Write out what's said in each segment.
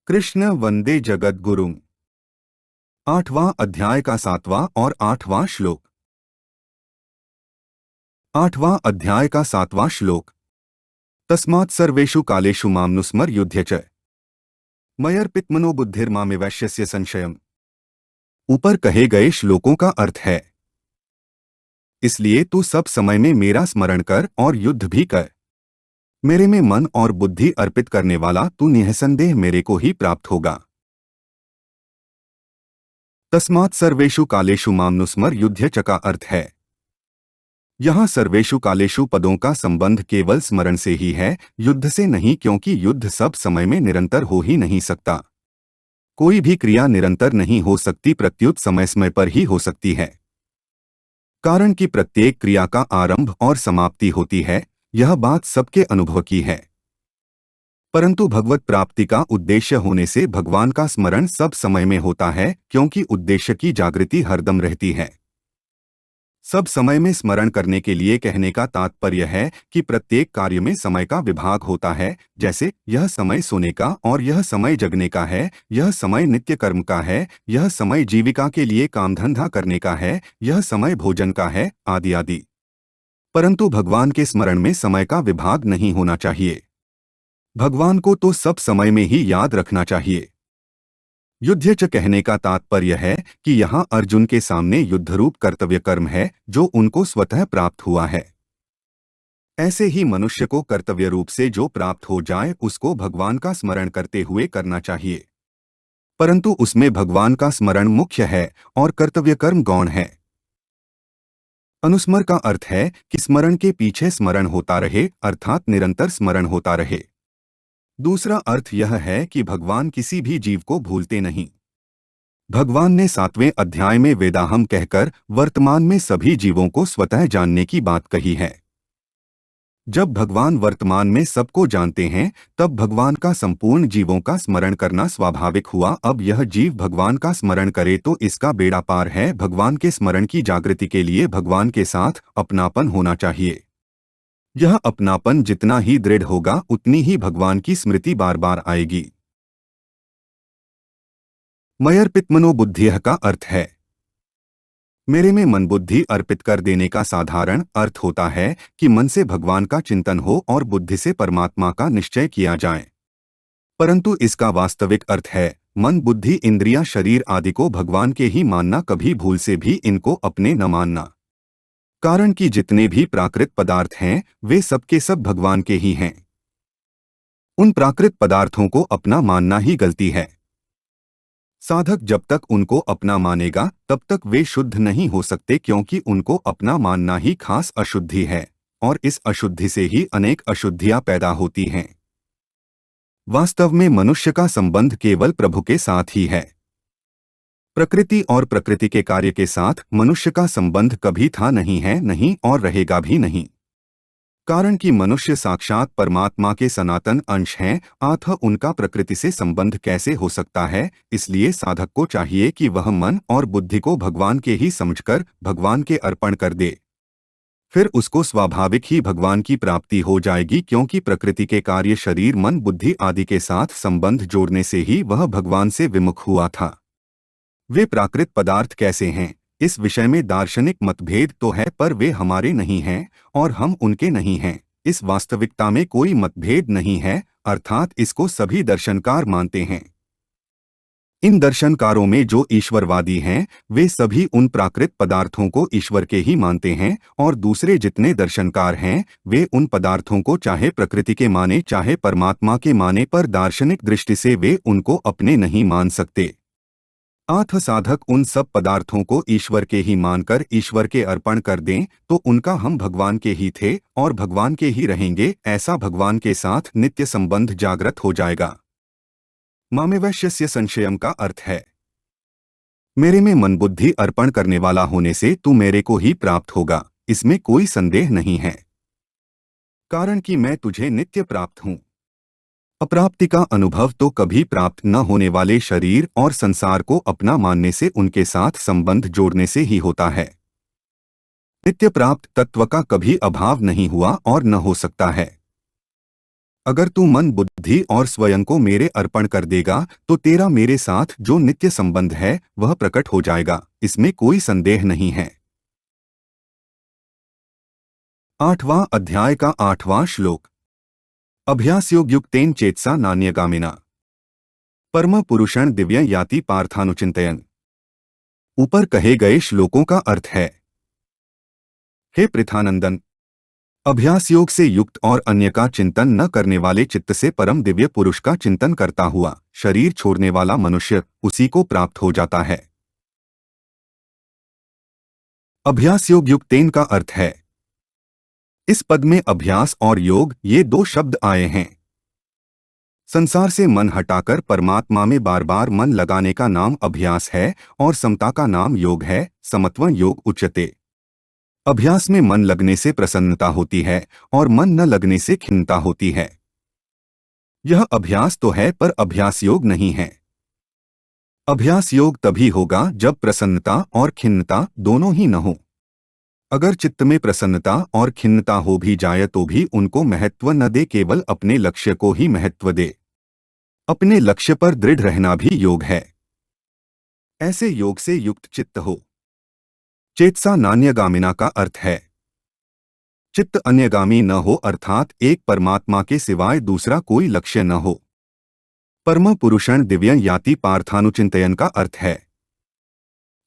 कृष्ण वंदे जगद्गुरुम्। 8वां अध्याय का 7वां और 8वां श्लोक। 8वां अध्याय का 7वां श्लोक। तस्मात् सर्वेषु कालेषु मामनुस्मर युध्य च मयर्पितमनो बुद्धिर्मामेवैश्यस्य संशयम्। ऊपर कहे गए श्लोकों का अर्थ है, इसलिए तू सब समय में मेरा स्मरण कर और युद्ध भी कर। मेरे में मन और बुद्धि अर्पित करने वाला तू निःसंदेह मेरे को ही प्राप्त होगा। तस्मात् सर्वेषु कालेषु मामनुस्मर युध्य च का अर्थ है, यहाँ सर्वेषु कालेषु पदों का संबंध केवल स्मरण से ही है, युद्ध से नहीं, क्योंकि युद्ध सब समय में निरंतर हो ही नहीं सकता। कोई भी क्रिया निरंतर नहीं हो सकती, प्रत्युत समय समय पर ही हो सकती है। कारण कि प्रत्येक क्रिया का आरंभ और समाप्ति होती है, यह बात सबके अनुभव की है। परंतु भगवत प्राप्ति का उद्देश्य होने से भगवान का स्मरण सब समय में होता है, क्योंकि उद्देश्य की जागृति हरदम रहती है। सब समय में स्मरण करने के लिए कहने का तात्पर्य है कि प्रत्येक कार्य में समय का विभाग होता है। जैसे यह समय सोने का और यह समय जगने का है, यह समय नित्य कर्म का है, यह समय जीविका के लिए काम धंधा करने का है, यह समय भोजन का है, आदि आदि। परंतु भगवान के स्मरण में समय का विभाग नहीं होना चाहिए। भगवान को तो सब समय में ही याद रखना चाहिए। युद्ध च कहने का तात्पर्य है कि यहाँ अर्जुन के सामने युद्धरूप कर्तव्य कर्म है, जो उनको स्वतः प्राप्त हुआ है। ऐसे ही मनुष्य को कर्तव्य रूप से जो प्राप्त हो जाए उसको भगवान का स्मरण करते हुए करना चाहिए। परंतु उसमें भगवान का स्मरण मुख्य है और कर्तव्य कर्म गौण है। अनुस्मर का अर्थ है कि स्मरण के पीछे स्मरण होता रहे, अर्थात निरंतर स्मरण होता रहे। दूसरा अर्थ यह है कि भगवान किसी भी जीव को भूलते नहीं। भगवान ने 7वें अध्याय में वेदाहम कहकर वर्तमान में सभी जीवों को स्वतः जानने की बात कही है। जब भगवान वर्तमान में सबको जानते हैं, तब भगवान का संपूर्ण जीवों का स्मरण करना स्वाभाविक हुआ। अब यह जीव भगवान का स्मरण करे तो इसका बेड़ा पार है। भगवान के स्मरण की जागृति के लिए भगवान के साथ अपनापन होना चाहिए। यह अपनापन जितना ही दृढ़ होगा, उतनी ही भगवान की स्मृति बार बार आएगी। मयर्पितमनो बुद्धिः का अर्थ है, मेरे में मन बुद्धि अर्पित कर देने का साधारण अर्थ होता है कि मन से भगवान का चिंतन हो और बुद्धि से परमात्मा का निश्चय किया जाए। परंतु इसका वास्तविक अर्थ है मन बुद्धि इंद्रियां शरीर आदि को भगवान के ही मानना, कभी भूल से भी इनको अपने न मानना। कारण कि जितने भी प्राकृत पदार्थ हैं वे सबके सब भगवान के ही हैं। उन प्राकृत पदार्थों को अपना मानना ही गलती है। साधक जब तक उनको अपना मानेगा तब तक वे शुद्ध नहीं हो सकते, क्योंकि उनको अपना मानना ही खास अशुद्धि है और इस अशुद्धि से ही अनेक अशुद्धियां पैदा होती हैं। वास्तव में मनुष्य का संबंध केवल प्रभु के साथ ही है। प्रकृति और प्रकृति के कार्य के साथ मनुष्य का संबंध कभी था नहीं है, नहीं और रहेगा भी नहीं। कारण कि मनुष्य साक्षात परमात्मा के सनातन अंश हैं, अतः उनका प्रकृति से संबंध कैसे हो सकता है। इसलिए साधक को चाहिए कि वह मन और बुद्धि को भगवान के ही समझकर भगवान के अर्पण कर दे। फिर उसको स्वाभाविक ही भगवान की प्राप्ति हो जाएगी, क्योंकि प्रकृति के कार्य शरीर मन बुद्धि आदि के साथ संबंध जोड़ने से ही वह भगवान से विमुख हुआ था। वे प्राकृत पदार्थ कैसे हैं, इस विषय में दार्शनिक मतभेद तो है, पर वे हमारे नहीं हैं और हम उनके नहीं हैं। इस वास्तविकता में कोई मतभेद नहीं है, अर्थात इसको सभी दर्शनकार मानते हैं। इन दर्शनकारों में जो ईश्वरवादी हैं वे सभी उन प्राकृत पदार्थों को ईश्वर के ही मानते हैं, और दूसरे जितने दर्शनकार हैं वे उन पदार्थों को चाहे प्रकृति के माने चाहे परमात्मा के माने, पर दार्शनिक दृष्टि से वे उनको अपने नहीं मान सकते। अतः साधक उन सब पदार्थों को ईश्वर के ही मानकर ईश्वर के अर्पण कर दें तो उनका हम भगवान के ही थे और भगवान के ही रहेंगे, ऐसा भगवान के साथ नित्य संबंध जागृत हो जाएगा। मामेवैश्यस्य संशयम का अर्थ है, मेरे में मन बुद्धि अर्पण करने वाला होने से तू मेरे को ही प्राप्त होगा, इसमें कोई संदेह नहीं है। कारण कि मैं तुझे नित्य प्राप्त हूँ। अप्राप्ति का अनुभव तो कभी प्राप्त न होने वाले शरीर और संसार को अपना मानने से, उनके साथ संबंध जोड़ने से ही होता है। नित्य प्राप्त तत्व का कभी अभाव नहीं हुआ और न हो सकता है। अगर तू मन बुद्धि और स्वयं को मेरे अर्पण कर देगा तो तेरा मेरे साथ जो नित्य संबंध है वह प्रकट हो जाएगा, इसमें कोई संदेह नहीं है। 8वां अध्याय का 8वां श्लोक। अभ्यासयोग युक्तेन चेतसा नान्यगामिना परम पुरुषण दिव्य याति पार्थानुचिंतयन। ऊपर कहे गए श्लोकों का अर्थ है, हे पृथानंदन, अभ्यास योग से युक्त और अन्य का चिंतन न करने वाले चित्त से परम दिव्य पुरुष का चिंतन करता हुआ शरीर छोड़ने वाला मनुष्य उसी को प्राप्त हो जाता है। अभ्यास योग युक्तेन का अर्थ है, इस पद में अभ्यास और योग ये दो शब्द आए हैं। संसार से मन हटाकर परमात्मा में बार बार मन लगाने का नाम अभ्यास है और समता का नाम योग है। समत्व योग उच्यते। अभ्यास में मन लगने से प्रसन्नता होती है और मन न लगने से खिन्नता होती है। यह अभ्यास तो है पर अभ्यास योग नहीं है। अभ्यास योग तभी होगा जब प्रसन्नता और खिन्नता दोनों ही न हो। अगर चित्त में प्रसन्नता और खिन्नता हो भी जाए तो भी उनको महत्व न दे, केवल अपने लक्ष्य को ही महत्व दे। अपने लक्ष्य पर दृढ़ रहना भी योग है। ऐसे योग से युक्त चित्त हो। चेतसा नान्यगामिना का अर्थ है, चित्त अन्यगामी न हो, अर्थात एक परमात्मा के सिवाय दूसरा कोई लक्ष्य न हो। परम पुरुषण दिव्य याति पार्थानुचिंतयन का अर्थ है,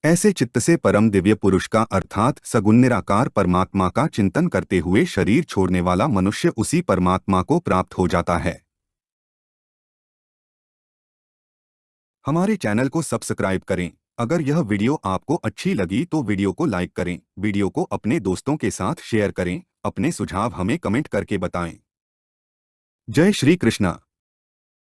ऐसे चित्त से परम दिव्य पुरुष का अर्थात सगुण निराकार परमात्मा का चिंतन करते हुए शरीर छोड़ने वाला मनुष्य उसी परमात्मा को प्राप्त हो जाता है। हमारे चैनल को सब्सक्राइब करें। अगर यह वीडियो आपको अच्छी लगी तो वीडियो को लाइक करें, वीडियो को अपने दोस्तों के साथ शेयर करें, अपने सुझाव हमें कमेंट करके बताएं। जय श्री कृष्णा।